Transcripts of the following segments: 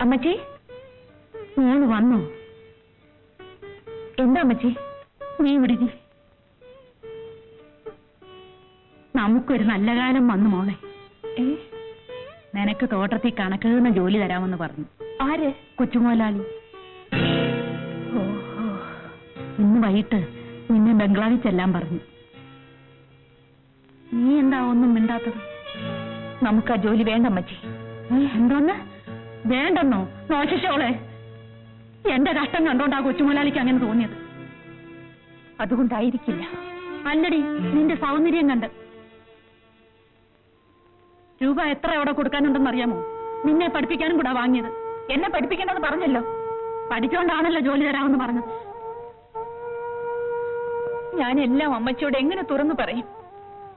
അമ്മച്ചി, മോള് വന്നോ? എന്താ അമ്മച്ചി? നീ വിടുകി. നമുക്കൊരു നല്ല കാലം വന്നു മോളെ. നിനക്ക് തോട്ടത്തിൽ കണക്കെഴുതുന്ന ജോലി തരാമെന്ന് പറഞ്ഞു. ആര്? കൊച്ചുമോലാളി. ഓഹോ, ഇന്ന് വൈകിട്ട് നിന്നെ ബംഗ്ലാവിൽ ചെല്ലാൻ പറഞ്ഞു. നീ എന്താ ഒന്നും മിണ്ടാത്തത്? നമുക്ക് ആ ജോലി വേണ്ട അമ്മച്ചി. എന്തോന്ന് വേണ്ടെന്നോ? നോശിച്ചോളെ, എന്റെ കഷ്ടം കണ്ടോണ്ടാ കൊച്ചുമോലാളിക്ക് അങ്ങനെ തോന്നിയത്. അതുകൊണ്ടായിരിക്കില്ല. അല്ലടി, നിന്റെ സൗന്ദര്യം കണ്ട്. രൂപ എത്ര എവിടെ കൊടുക്കാനുണ്ടെന്ന് അറിയാമോ? നിന്നെ പഠിപ്പിക്കാനും കൂടാ വാങ്ങിയത്. എന്നെ പഠിപ്പിക്കേണ്ടെന്ന് പറഞ്ഞല്ലോ. പഠിച്ചോണ്ടാണല്ലോ ജോലി തരാമെന്ന് പറഞ്ഞത്. ഞാനെല്ലാം അമ്മച്ചിയോട് എങ്ങനെ തുറന്നു പറയും?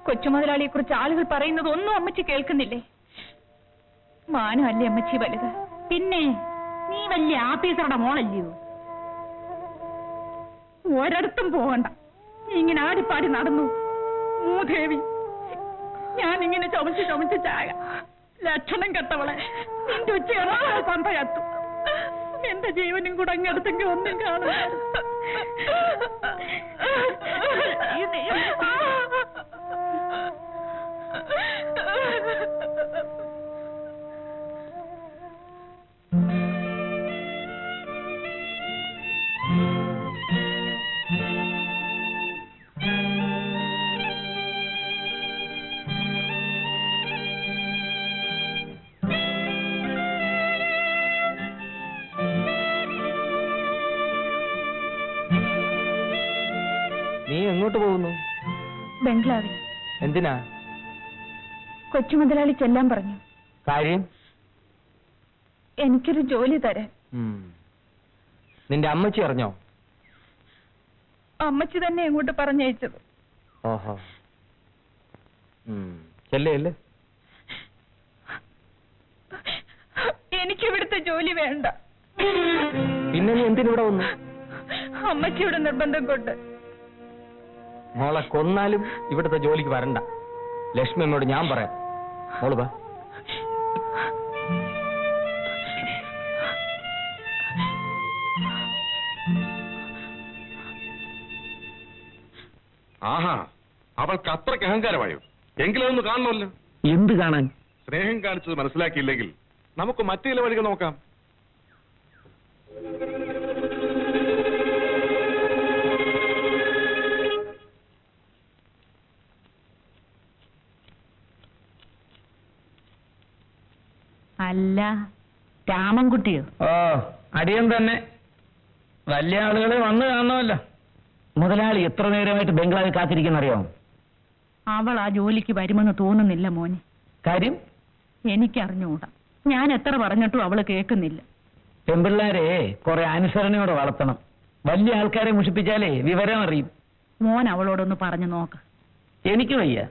കൊച്ചുമുതലാളിയെ കുറിച്ച് ആളുകൾ പറയുന്നത് ഒന്നും അമ്മച്ചി കേൾക്കുന്നില്ലേ? മാനമല്ലേ അമ്മച്ചി വലുത്? പിന്നെ നീ വലിയ ആഫീസറുടെ മോളല്ലയോ? ഒരിടത്തും പോകണ്ട. നീ ഇങ്ങനെ ആടിപ്പാടി നടന്നു. മൂദേവി, ഞാനിങ്ങനെ ചുമച്ച് ചായ. ലക്ഷണം കെട്ടവളെ, നിന്റെ ഉച്ചയോടെ കൊന്ത കത്തു. എന്റെ ജീവനും കൂടെ അങ്ങെടുത്തെങ്കിൽ ഒന്നും കാണും. നീ എങ്ങോട്ട് പോകുന്നു? ബംഗ്ലാവിൽ. എന്തിനാ? കൊച്ചുമുതലാളി ചെല്ലാൻ പറഞ്ഞു. കാര്യം? എനിക്കൊരു ജോലി തരാൻ. നിന്റെ അമ്മച്ചി അറിഞ്ഞോ? അമ്മച്ചി തന്നെ എങ്ങോട്ട് പറഞ്ഞയച്ചത്. ഓഹോ, ചെല്ലേ. എനിക്കിവിടുത്തെ ജോലി വേണ്ട. പിന്നെ നീ എന്തിനിവിടെ വന്നു? അമ്മച്ചിയുടെ നിർബന്ധം കൊണ്ട്. മോളെ കൊന്നാലും ഇവിടുത്തെ ജോലിക്ക് വരണ്ട. ലക്ഷ്മി അമ്മയോട് ഞാൻ പറയാം. മോള് വാ. ആഹാ, അവൾക്ക് അത്രയ്ക്ക് അഹങ്കാരമായോ? എങ്കിലും ഒന്ന് കാണണമല്ലോ. എന്ത് കാണാൻ? സ്നേഹം കാണിച്ചത് മനസ്സിലാക്കിയില്ലെങ്കിൽ നമുക്ക് മറ്റു ചില വഴികൾ നോക്കാം. അല്ല, രാമൻകുട്ടിയോ? ഓ, അടിയൻ തന്നെ. വലിയ ആളുകളെ വന്നു കാണണമല്ലോ. മുതലാളി എത്ര നേരമായിട്ട് ബംഗ്ലാവിൽ കാത്തിരിക്കുന്നറിയോ? അവൾ ആ ജോലിക്ക് വരുമെന്ന് തോന്നുന്നില്ല മോനെ. കാര്യം? എനിക്കറിഞ്ഞൂടാ. ഞാൻ എത്ര പറഞ്ഞിട്ടും അവള് കേൾക്കുന്നില്ല. പെമ്പിള്ളാരെ കുറെ അനുസരണയോടെ വളർത്തണം. വലിയ ആൾക്കാരെ മുഷിപ്പിച്ചാലേ വിവരം അറിയും. മോൻ അവളോടൊന്ന് പറഞ്ഞു നോക്ക്. എനിക്ക് വയ്യ.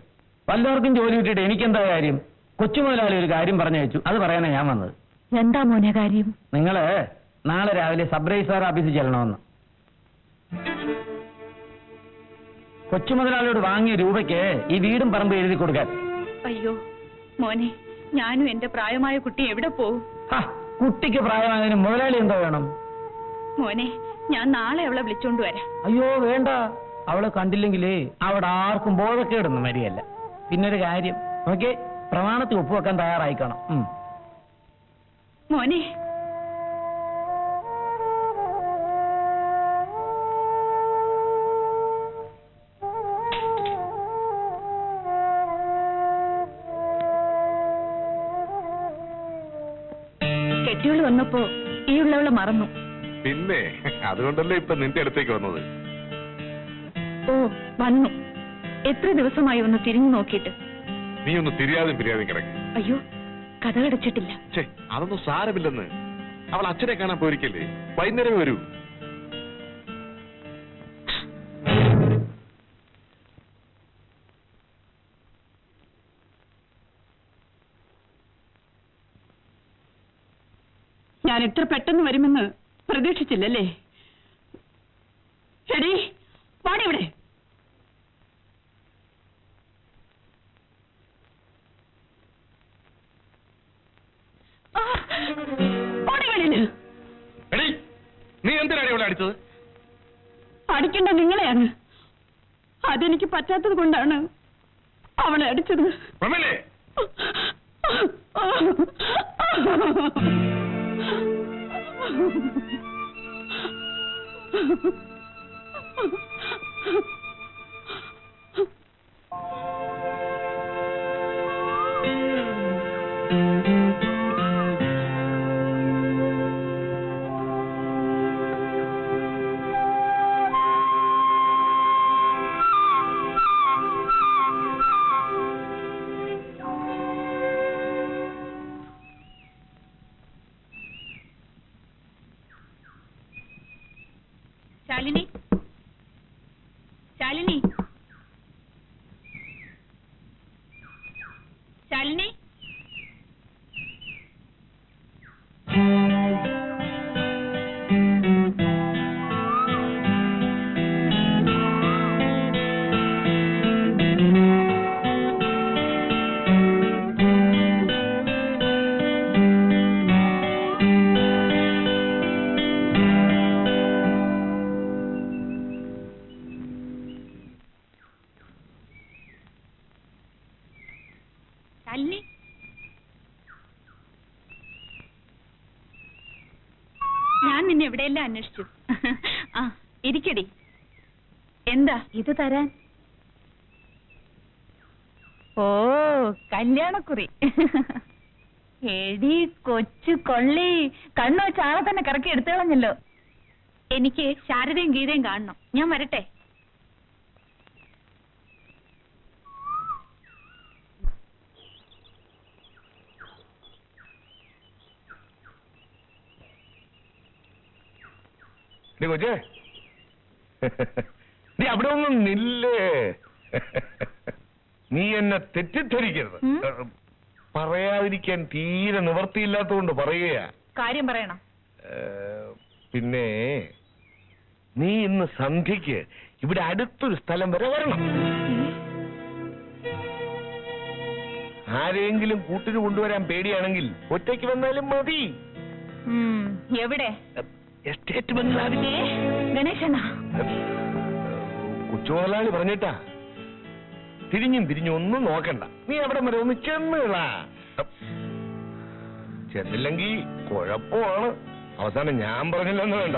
വല്ലവർക്കും ജോലി കിട്ടിയിട്ട് എനിക്കെന്താ കാര്യം? കൊച്ചു മുതലാളി ഒരു കാര്യം പറഞ്ഞു വെച്ചു, അത് പറയാനാ ഞാൻ വന്നത്. എന്താ മോനെ കാര്യം? നിങ്ങള് നാളെ രാവിലെ സബ് രജിസ്ട്രാർ ഓഫീസിൽ ചെല്ലണമെന്ന്. കൊച്ചു മുതലാളിയോട് വാങ്ങിയ രൂപയ്ക്ക് ഈ വീടും പറമ്പ് എഴുതി കൊടുക്കാൻ. അയ്യോ മോനെ, ഞാനും എന്റെ പ്രായമായ കുട്ടി എവിടെ പോകും? കുട്ടിക്ക് പ്രായമായതിന് മുതലാളി എന്തോ വേണം? മോനെ, ഞാൻ നാളെ അവളെ വിളിച്ചോണ്ട് വരാം. അയ്യോ വേണ്ട, അവളെ കണ്ടില്ലെങ്കിലേ അവിടെ ആർക്കും ബോധക്കേടൊന്നും വരികയല്ല. പിന്നൊരു കാര്യം, ഓക്കെ, പ്രമാണത്തിൽ ഒപ്പുവെക്കാൻ തയ്യാറായിക്കണം. മോനെ, കെട്ടിയോള് വന്നപ്പോ ഈ ഉള്ളവളെ മറന്നു. പിന്നെ അതുകൊണ്ടല്ലേ ഇപ്പൊ നിന്റെ അടുത്തേക്ക് വന്നത്. ഓ വന്നു. എത്ര ദിവസമായി ഒന്ന് തിരിഞ്ഞു നോക്കിയിട്ട്. നീ ഒന്ന് തിരിയാതെ കിടക്കും. അയ്യോ, കഥകടച്ചിട്ടില്ല. അതൊന്നും സാരമില്ലെന്ന്. അവൾ അച്ഛനെ കാണാൻ പോയിരിക്കല്ലേ, വൈകുന്നേരം വരൂ. ഞാൻ ഇത്ര പെട്ടെന്ന് വരുമെന്ന് പ്രതീക്ഷിച്ചില്ലല്ലേ? എടീ, വാടി ഇവിടെ. വാടി എന്തിനാണ് അവളെ അടിച്ചത്? അടിക്കേണ്ട നിങ്ങളെയാണ്. അതെനിക്ക് പറ്റാത്തത് കൊണ്ടാണ് അവളെ അടിച്ചത്. പ്രമീലേ, ശാലിനി, ശാലിനി, ശാലിനി. ശാലിനി, ഞാൻ നിന്നെ എവിടെയെല്ലാം അന്വേഷിച്ചു. ആ, ഇരിക്കടി. എന്താ ഇത് തരാൻ? ഓ, കല്യാണക്കുറി. എടി കൊച്ചു കൊള്ളി, കണ്ണു ചാള തന്നെ കറക്കി എടുത്തു കളഞ്ഞല്ലോ. എനിക്ക് ശാരദയും ഗീതയും കാണണം. ഞാൻ വരട്ടെ? കൊച്ചേ, നീ അവിടെ ഒന്നും നില്ലേ. നീ എന്നെ തെറ്റിദ്ധരിക്കരുത്. പറയാതിരിക്കാൻ തീരെ നിവർത്തിയില്ലാത്തതുകൊണ്ട് പറയുക. കാര്യം പറയണം. പിന്നെ നീ ഇന്ന് സന്ധ്യക്ക് ഇവിടെ അടുത്തൊരു സ്ഥലം വരെ വരണം. ആരെങ്കിലും കൂട്ടിന് കൊണ്ടുവരാൻ പേടിയാണെങ്കിൽ ഒറ്റയ്ക്ക് വന്നാലും മതി. എവിടെ? എസ്റ്റേറ്റ് ബംഗ്ലാവിന്റെ ഗണേശനാ. കൊച്ചുമുതലാളി പറഞ്ഞിട്ടാ. തിരിഞ്ഞും തിരിഞ്ഞും ഒന്നും നോക്കണ്ട. നീ അവിടെ വരെ ഒന്ന് ചെന്നുകളാ. ചെന്നില്ലെങ്കിൽ കുഴപ്പമാണ്. അവസാനം ഞാൻ പറഞ്ഞില്ലെന്ന് വേണ്ട.